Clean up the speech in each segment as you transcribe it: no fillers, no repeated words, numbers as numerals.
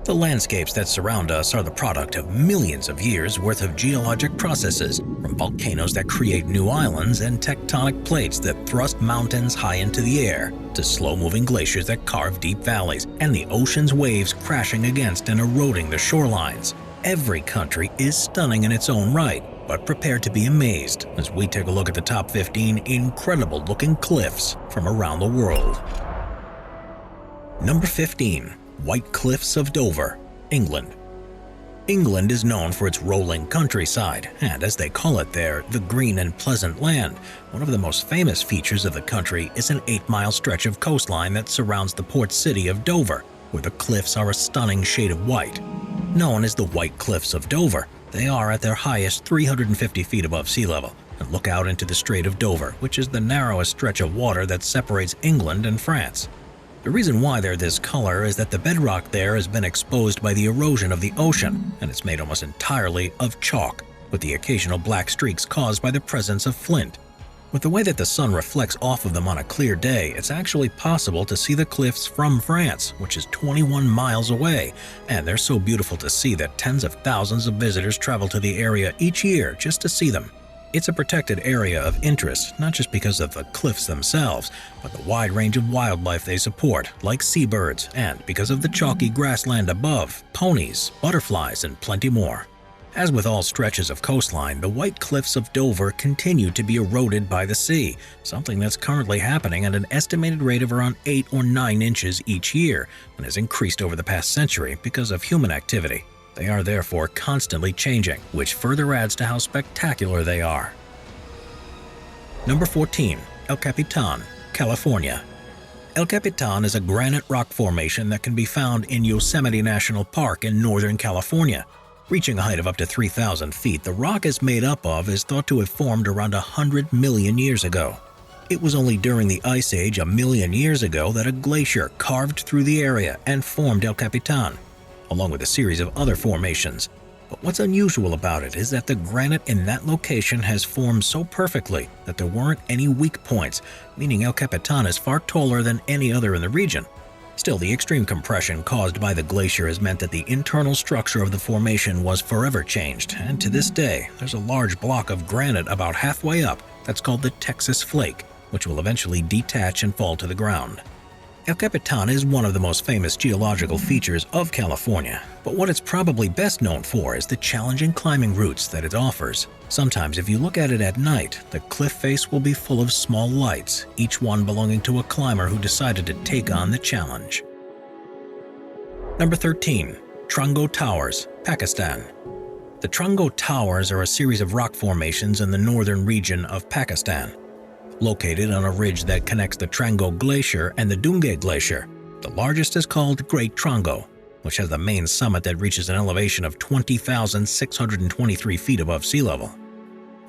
The landscapes that surround us are the product of millions of years worth of geologic processes, from volcanoes that create new islands and tectonic plates that thrust mountains high into the air, to slow-moving glaciers that carve deep valleys, and the ocean's waves crashing against and eroding the shorelines. Every country is stunning in its own right, but prepare to be amazed as we take a look at the top 15 incredible-looking cliffs from around the world. Number 15. White Cliffs of Dover, England. England is known for its rolling countryside, and as they call it there, the green and pleasant land. One of the most famous features of the country is an 8-mile stretch of coastline that surrounds the port city of Dover, where the cliffs are a stunning shade of white. Known as the White Cliffs of Dover, they are at their highest 350 feet above sea level and look out into the Strait of Dover, which is the narrowest stretch of water that separates England and France. The reason why they're this color is that the bedrock there has been exposed by the erosion of the ocean, and it's made almost entirely of chalk, with the occasional black streaks caused by the presence of flint. With the way that the sun reflects off of them on a clear day, it's actually possible to see the cliffs from France, which is 21 miles away, and they're so beautiful to see that tens of thousands of visitors travel to the area each year just to see them. It's a protected area of interest, not just because of the cliffs themselves, but the wide range of wildlife they support, like seabirds, and because of the chalky grassland above, ponies, butterflies, and plenty more. As with all stretches of coastline, the White Cliffs of Dover continue to be eroded by the sea, something that's currently happening at an estimated rate of around 8 or 9 inches each year, and has increased over the past century because of human activity. They are therefore constantly changing, which further adds to how spectacular they are. Number 14. El Capitan, California. El Capitan is a granite rock formation that can be found in Yosemite National Park in Northern California. Reaching a height of up to 3,000 feet, the rock it's made up of is thought to have formed around 100 million years ago. It was only during the Ice Age a million years ago that a glacier carved through the area and formed El Capitan, along with a series of other formations. But what's unusual about it is that the granite in that location has formed so perfectly that there weren't any weak points, meaning El Capitan is far taller than any other in the region. Still, the extreme compression caused by the glacier has meant that the internal structure of the formation was forever changed, and to this day, there's a large block of granite about halfway up that's called the Texas Flake, which will eventually detach and fall to the ground. El Capitan is one of the most famous geological features of California, but what it's probably best known for is the challenging climbing routes that it offers. Sometimes if you look at it at night, the cliff face will be full of small lights, each one belonging to a climber who decided to take on the challenge. Number 13. Trango Towers, Pakistan. The Trango Towers are a series of rock formations in the northern region of Pakistan. Located on a ridge that connects the Trango Glacier and the Dungay Glacier. The largest is called Great Trango, which has the main summit that reaches an elevation of 20,623 feet above sea level.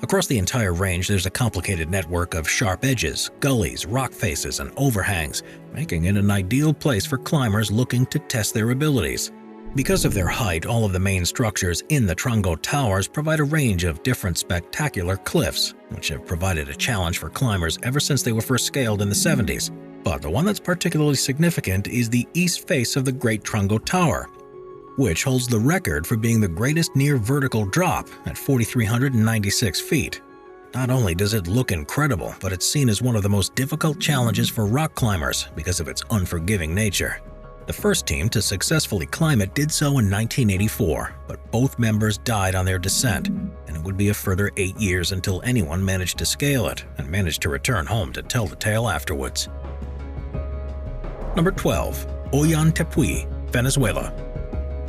Across the entire range, there's a complicated network of sharp edges, gullies, rock faces, and overhangs, making it an ideal place for climbers looking to test their abilities. Because of their height, all of the main structures in the Trango Towers provide a range of different spectacular cliffs, which have provided a challenge for climbers ever since they were first scaled in the 70s. But the one that's particularly significant is the east face of the Great Trango Tower, which holds the record for being the greatest near vertical drop at 4,396 feet. Not only does it look incredible, but it's seen as one of the most difficult challenges for rock climbers because of its unforgiving nature. The first team to successfully climb it did so in 1984, but both members died on their descent, and it would be a further 8 years until anyone managed to scale it and managed to return home to tell the tale afterwards. Number 12. Ollantaytambo, Venezuela.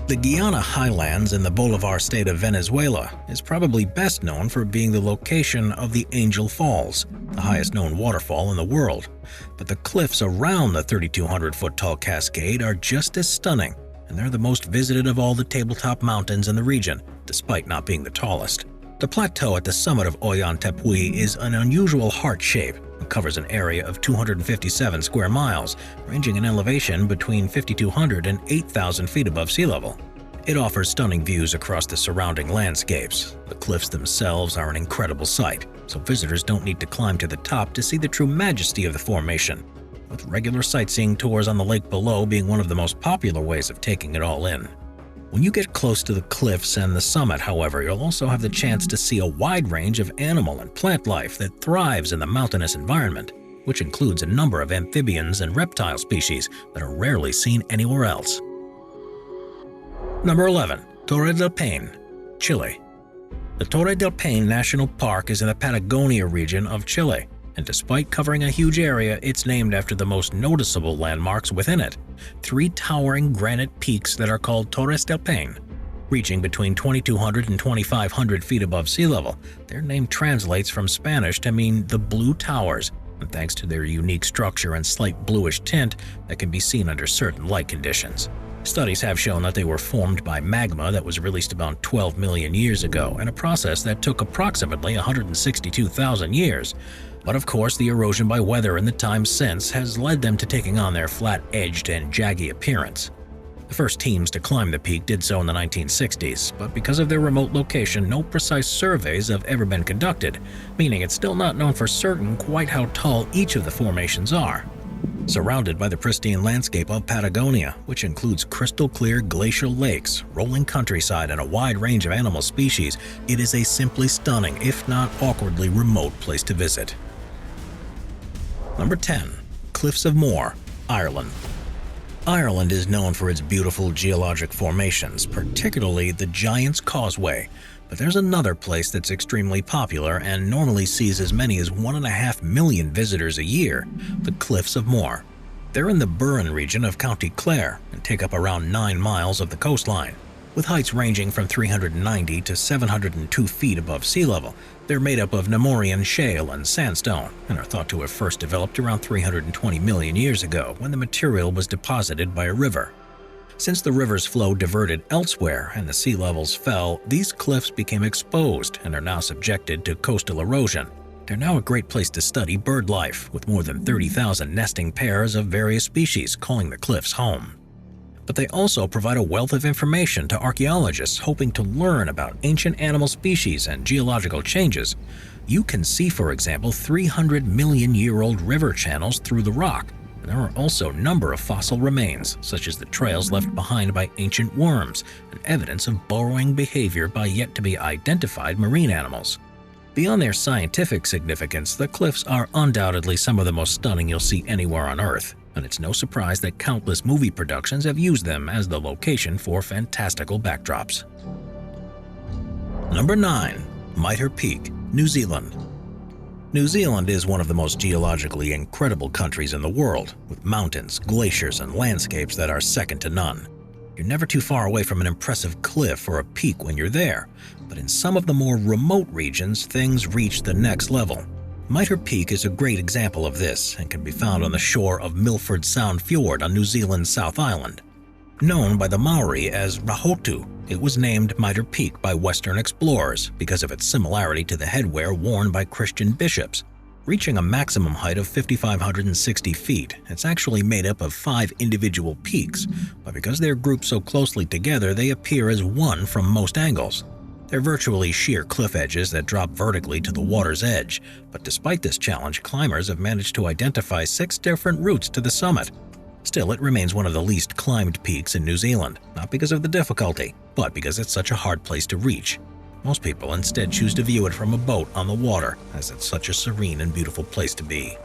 The Guiana Highlands in the Bolivar state of Venezuela is probably best known for being the location of the Angel Falls, the highest known waterfall in the world. But the cliffs around the 3,200-foot-tall cascade are just as stunning, and they're the most visited of all the tabletop mountains in the region, despite not being the tallest. The plateau at the summit of Ollantaytambo is an unusual heart shape and covers an area of 257 square miles, ranging in elevation between 5,200 and 8,000 feet above sea level. It offers stunning views across the surrounding landscapes. The cliffs themselves are an incredible sight, so visitors don't need to climb to the top to see the true majesty of the formation. with regular sightseeing tours on the lake below being one of the most popular ways of taking it all in. When you get close to the cliffs and the summit, however, you'll also have the chance to see a wide range of animal and plant life that thrives in the mountainous environment, which includes a number of amphibians and reptile species that are rarely seen anywhere else. Number 11. Torres del Paine, Chile. The Torres del Paine National Park is in the Patagonia region of Chile, and despite covering a huge area, it's named after the most noticeable landmarks within it, 3 towering granite peaks that are called Torres del Paine. Reaching between 2,200 and 2,500 feet above sea level, their name translates from Spanish to mean the Blue Towers, and thanks to their unique structure and slight bluish tint that can be seen under certain light conditions. Studies have shown that they were formed by magma that was released about 12 million years ago in a process that took approximately 162,000 years. But of course, the erosion by weather in the time since has led them to taking on their flat-edged and jaggy appearance. The first teams to climb the peak did so in the 1960s, but because of their remote location, no precise surveys have ever been conducted, meaning it's still not known for certain quite how tall each of the formations are. Surrounded by the pristine landscape of Patagonia, which includes crystal-clear glacial lakes, rolling countryside, and a wide range of animal species, it is a simply stunning, if not awkwardly remote place to visit. Number 10. Cliffs of Moher, Ireland. Ireland is known for its beautiful geologic formations, particularly the Giant's Causeway, but there's another place that's extremely popular and normally sees as many as 1.5 million visitors a year, the Cliffs of Moher. They're in the Burren region of County Clare and take up around 9 miles of the coastline. With heights ranging from 390 to 702 feet above sea level, they're made up of Namorian shale and sandstone and are thought to have first developed around 320 million years ago when the material was deposited by a river. Since the river's flow diverted elsewhere and the sea levels fell, these cliffs became exposed and are now subjected to coastal erosion. They're now a great place to study bird life, with more than 30,000 nesting pairs of various species calling the cliffs home. But they also provide a wealth of information to archaeologists hoping to learn about ancient animal species and geological changes. You can see, for example, 300 million-year-old river channels through the rock. And there are also a number of fossil remains, such as the trails left behind by ancient worms and evidence of burrowing behavior by yet-to-be-identified marine animals. Beyond their scientific significance, the cliffs are undoubtedly some of the most stunning you'll see anywhere on Earth, and it's no surprise that countless movie productions have used them as the location for fantastical backdrops. Number 9. Mitre Peak, New Zealand. New Zealand is one of the most geologically incredible countries in the world, with mountains, glaciers, and landscapes that are second to none. You're never too far away from an impressive cliff or a peak when you're there, but in some of the more remote regions, things reach the next level. Mitre Peak is a great example of this and can be found on the shore of Milford Sound Fjord on New Zealand's South Island. Known by the Maori as Rahotu, it was named Mitre Peak by Western explorers because of its similarity to the headwear worn by Christian bishops. Reaching a maximum height of 5,560 feet, it's actually made up of 5 individual peaks, but because they're grouped so closely together, they appear as one from most angles. They're virtually sheer cliff edges that drop vertically to the water's edge, but despite this challenge, climbers have managed to identify 6 different routes to the summit. Still, it remains one of the least climbed peaks in New Zealand, not because of the difficulty, but because it's such a hard place to reach. Most people instead choose to view it from a boat on the water, as it's such a serene and beautiful place to be.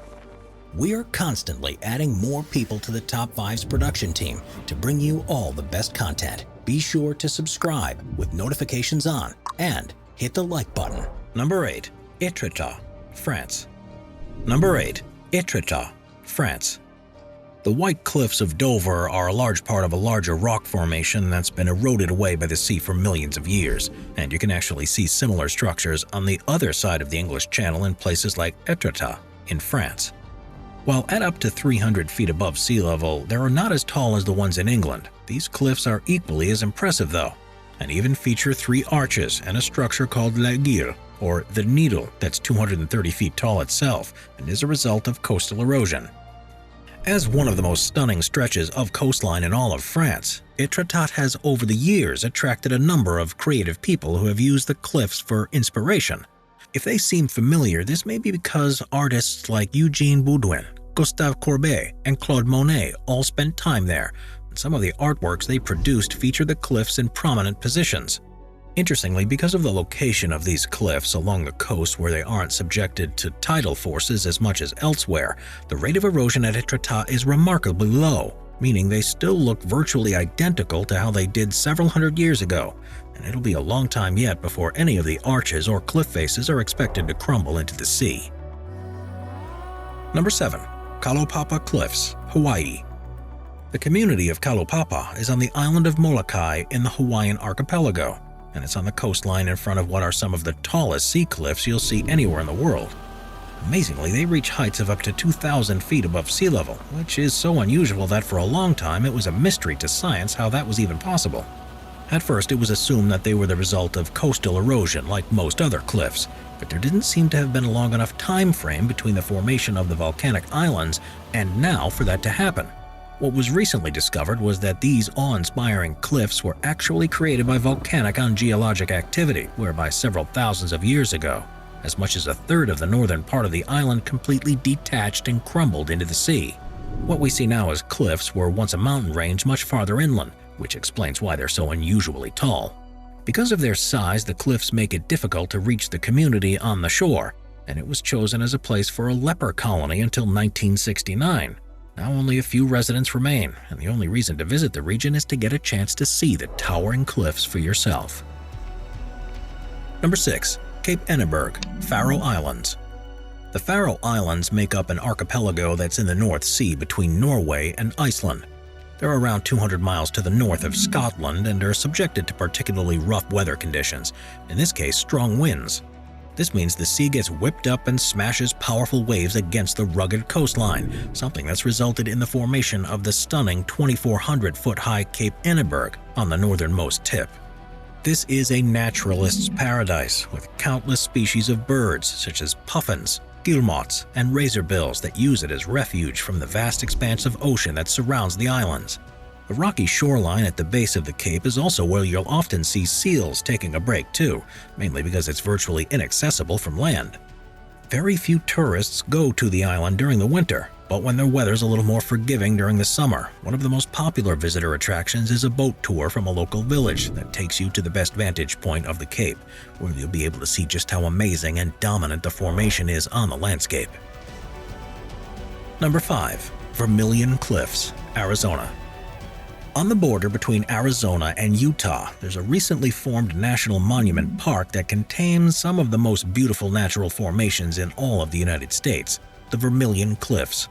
We're constantly adding more people to the Top 5's production team to bring you all the best content. Be sure to subscribe with notifications on and hit the like button. Number 8. Etretat, France. Number 8. Etretat, France. The White Cliffs of Dover are a large part of a larger rock formation that's been eroded away by the sea for millions of years, and you can actually see similar structures on the other side of the English Channel in places like Etretat in France. While at up to 300 feet above sea level, they are not as tall as the ones in England. These cliffs are equally as impressive though, and even feature 3 arches and a structure called l'Aiguille, or the Needle, that's 230 feet tall itself and is a result of coastal erosion. As one of the most stunning stretches of coastline in all of France, Etretat has over the years attracted a number of creative people who have used the cliffs for inspiration. If they seem familiar, this may be because artists like Eugene Boudouin, Gustave Courbet and Claude Monet all spent time there, and some of the artworks they produced feature the cliffs in prominent positions. Interestingly, because of the location of these cliffs along the coast where they aren't subjected to tidal forces as much as elsewhere, the rate of erosion at Etretat is remarkably low, meaning they still look virtually identical to how they did several hundred years ago, and it'll be a long time yet before any of the arches or cliff faces are expected to crumble into the sea. Number 7. Kalaupapa Cliffs, Hawaii. The community of Kalaupapa is on the island of Molokai in the Hawaiian archipelago, and it's on the coastline in front of what are some of the tallest sea cliffs you'll see anywhere in the world. Amazingly, they reach heights of up to 2,000 feet above sea level, which is so unusual that for a long time it was a mystery to science how that was even possible. At first, it was assumed that they were the result of coastal erosion like most other cliffs, but there didn't seem to have been a long enough time frame between the formation of the volcanic islands and now for that to happen. What was recently discovered was that these awe-inspiring cliffs were actually created by volcanic and geologic activity, whereby several thousands of years ago, as much as a third of the northern part of the island completely detached and crumbled into the sea. What we see now as cliffs were once a mountain range much farther inland, which explains why they're so unusually tall. Because of their size, the cliffs make it difficult to reach the community on the shore, and it was chosen as a place for a leper colony until 1969. Now only a few residents remain, and the only reason to visit the region is to get a chance to see the towering cliffs for yourself. Number 6. Cape Enneberg, Faroe Islands. The Faroe Islands make up an archipelago that's in the North Sea between Norway and Iceland. They're around 200 miles to the north of Scotland and are subjected to particularly rough weather conditions, in this case strong winds. This means the sea gets whipped up and smashes powerful waves against the rugged coastline, something that's resulted in the formation of the stunning 2,400-foot-high Cape Enneberg on the northernmost tip. This is a naturalist's paradise with countless species of birds such as puffins, guillemots, and razorbills that use it as refuge from the vast expanse of ocean that surrounds the islands. The rocky shoreline at the base of the cape is also where you'll often see seals taking a break too, mainly because it's virtually inaccessible from land. Very few tourists go to the island during the winter, but when their weather's a little more forgiving during the summer, one of the most popular visitor attractions is a boat tour from a local village that takes you to the best vantage point of the cape, where you'll be able to see just how amazing and dominant the formation is on the landscape. Number 5. Vermilion Cliffs, Arizona. On the border between Arizona and Utah, there's a recently formed national monument park that contains some of the most beautiful natural formations in all of the United States, the Vermilion Cliffs.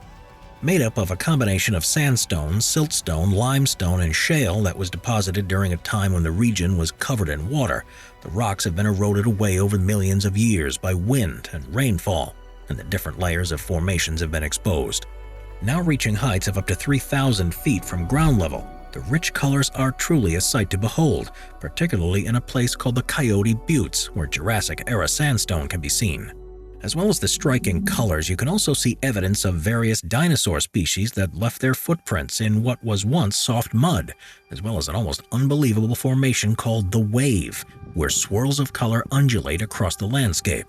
Made up of a combination of sandstone, siltstone, limestone, and shale that was deposited during a time when the region was covered in water, the rocks have been eroded away over millions of years by wind and rainfall, and the different layers of formations have been exposed. Now reaching heights of up to 3,000 feet from ground level, the rich colors are truly a sight to behold, particularly in a place called the Coyote Buttes, where Jurassic-era sandstone can be seen. As well as the striking colors, you can also see evidence of various dinosaur species that left their footprints in what was once soft mud, as well as an almost unbelievable formation called the Wave, where swirls of color undulate across the landscape.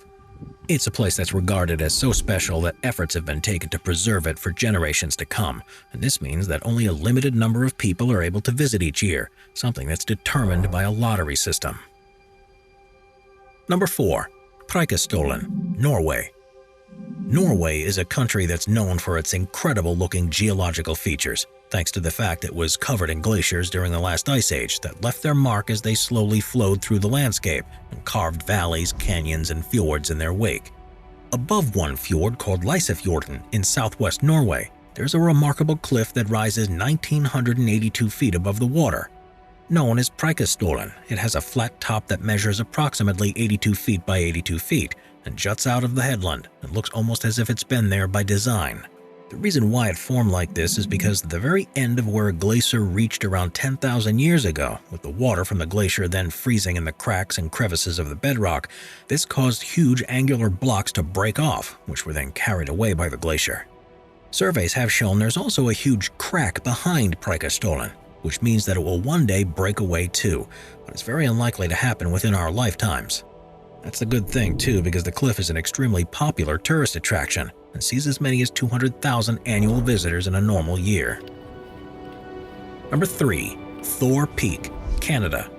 It's a place that's regarded as so special that efforts have been taken to preserve it for generations to come, and this means that only a limited number of people are able to visit each year, something that's determined by a lottery system. Number 4. Preikestolen, Norway. Norway is a country that's known for its incredible-looking geological features, thanks to the fact it was covered in glaciers during the last ice age that left their mark as they slowly flowed through the landscape and carved valleys, canyons, and fjords in their wake. Above one fjord called Lysefjorden in southwest Norway, there's a remarkable cliff that rises 1,982 feet above the water. Known as Preikestolen, it has a flat top that measures approximately 82 feet by 82 feet and juts out of the headland and looks almost as if it's been there by design. The reason why it formed like this is because at the very end of where a glacier reached around 10,000 years ago, with the water from the glacier then freezing in the cracks and crevices of the bedrock, this caused huge angular blocks to break off, which were then carried away by the glacier. Surveys have shown there's also a huge crack behind Preikestolen, which means that it will one day break away too, but it's very unlikely to happen within our lifetimes. That's a good thing too, because the cliff is an extremely popular tourist attraction and sees as many as 200,000 annual visitors in a normal year. Number 3. Thor Peak, Canada.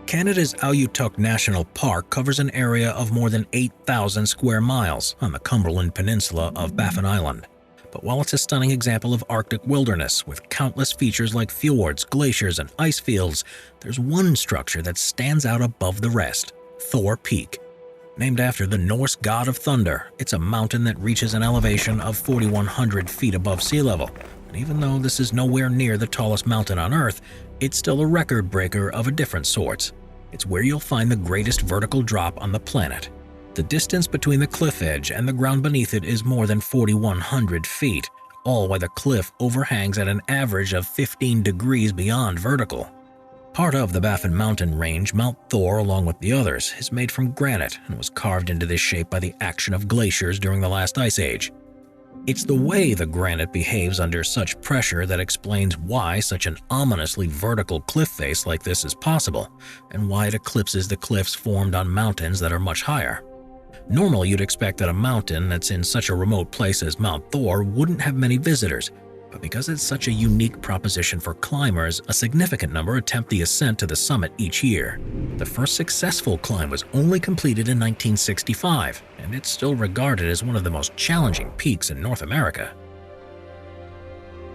Canada's Aleutique National Park covers an area of more than 8,000 square miles on the Cumberland Peninsula of Baffin Island. But while it's a stunning example of Arctic wilderness with countless features like fjords, glaciers, and ice fields, there's one structure that stands out above the rest: Thor Peak. Named after the Norse god of thunder, it's a mountain that reaches an elevation of 4,100 feet above sea level. And even though this is nowhere near the tallest mountain on Earth, it's still a record breaker of a different sort. It's where you'll find the greatest vertical drop on the planet. The distance between the cliff edge and the ground beneath it is more than 4,100 feet, all while the cliff overhangs at an average of 15 degrees beyond vertical. Part of the Baffin Mountain range, Mount Thor, along with the others, is made from granite and was carved into this shape by the action of glaciers during the last ice age. It's the way the granite behaves under such pressure that explains why such an ominously vertical cliff face like this is possible, and why it eclipses the cliffs formed on mountains that are much higher. Normally, you'd expect that a mountain that's in such a remote place as Mount Thor wouldn't have many visitors, but because it's such a unique proposition for climbers, a significant number attempt the ascent to the summit each year. The first successful climb was only completed in 1965, and it's still regarded as one of the most challenging peaks in North America.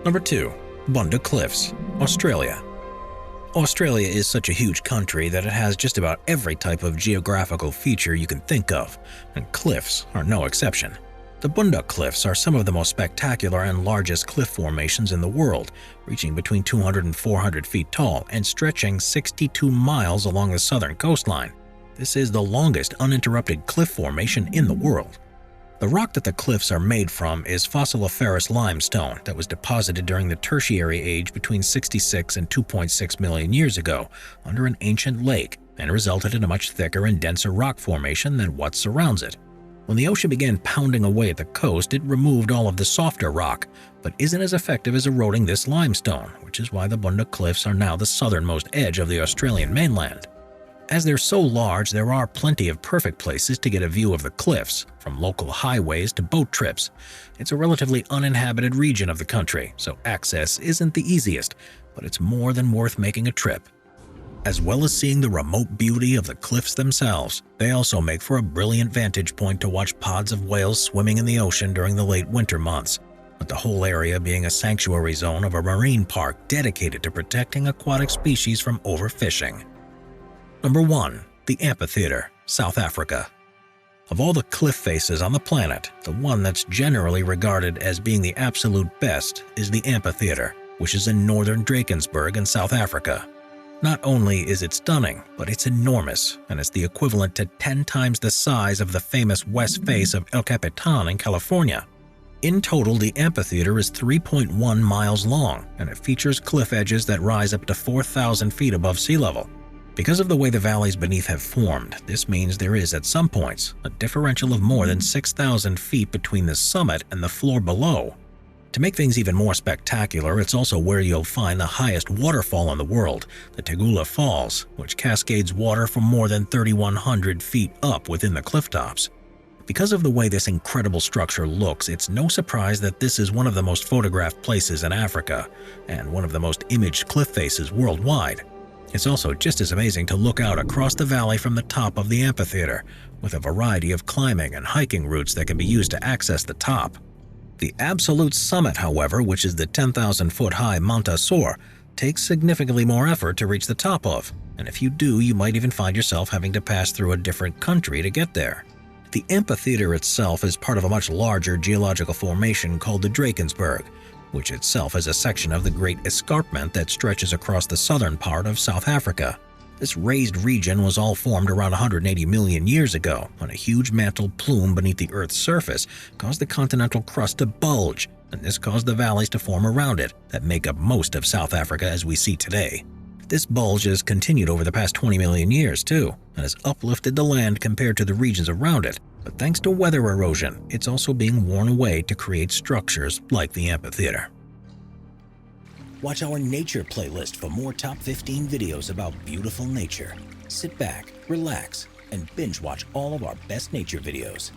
Number 2. Bunda Cliffs, Australia. Australia is such a huge country that it has just about every type of geographical feature you can think of, and cliffs are no exception. The Bunda Cliffs are some of the most spectacular and largest cliff formations in the world, reaching between 200 and 400 feet tall and stretching 62 miles along the southern coastline. This is the longest uninterrupted cliff formation in the world. The rock that the cliffs are made from is fossiliferous limestone that was deposited during the Tertiary age between 66 and 2.6 million years ago under an ancient lake, and resulted in a much thicker and denser rock formation than what surrounds it. When the ocean began pounding away at the coast, it removed all of the softer rock, but isn't as effective as eroding this limestone, which is why the Bunda Cliffs are now the southernmost edge of the Australian mainland. As they're so large, there are plenty of perfect places to get a view of the cliffs, from local highways to boat trips. It's a relatively uninhabited region of the country, so access isn't the easiest, but it's more than worth making a trip. As well as seeing the remote beauty of the cliffs themselves, they also make for a brilliant vantage point to watch pods of whales swimming in the ocean during the late winter months, with the whole area being a sanctuary zone of a marine park dedicated to protecting aquatic species from overfishing. Number 1. The Amphitheater, South Africa. Of all the cliff faces on the planet, the one that's generally regarded as being the absolute best is the Amphitheater, which is in northern Drakensberg in South Africa. Not only is it stunning, but it's enormous, and it's the equivalent to 10 times the size of the famous west face of El Capitan in California. In total, the amphitheater is 3.1 miles long, and it features cliff edges that rise up to 4,000 feet above sea level. Because of the way the valleys beneath have formed, this means there is, at some points, a differential of more than 6,000 feet between the summit and the floor below. To make things even more spectacular, it's also where you'll find the highest waterfall in the world, the Tegula Falls, which cascades water from more than 3,100 feet up within the cliff tops. Because of the way this incredible structure looks, it's no surprise that this is one of the most photographed places in Africa, and one of the most imaged cliff faces worldwide. It's also just as amazing to look out across the valley from the top of the amphitheater, with a variety of climbing and hiking routes that can be used to access the top. The absolute summit, however, which is the 10,000-foot-high Mount Asor, takes significantly more effort to reach the top of, and if you do, you might even find yourself having to pass through a different country to get there. The amphitheater itself is part of a much larger geological formation called the Drakensberg, which itself is a section of the Great Escarpment that stretches across the southern part of South Africa. This raised region was all formed around 180 million years ago, when a huge mantle plume beneath the Earth's surface caused the continental crust to bulge, and this caused the valleys to form around it that make up most of South Africa as we see today. This bulge has continued over the past 20 million years too, and has uplifted the land compared to the regions around it, but thanks to weather erosion, it's also being worn away to create structures like the amphitheater. Watch our nature playlist for more top 15 videos about beautiful nature. Sit back, relax, and binge watch all of our best nature videos.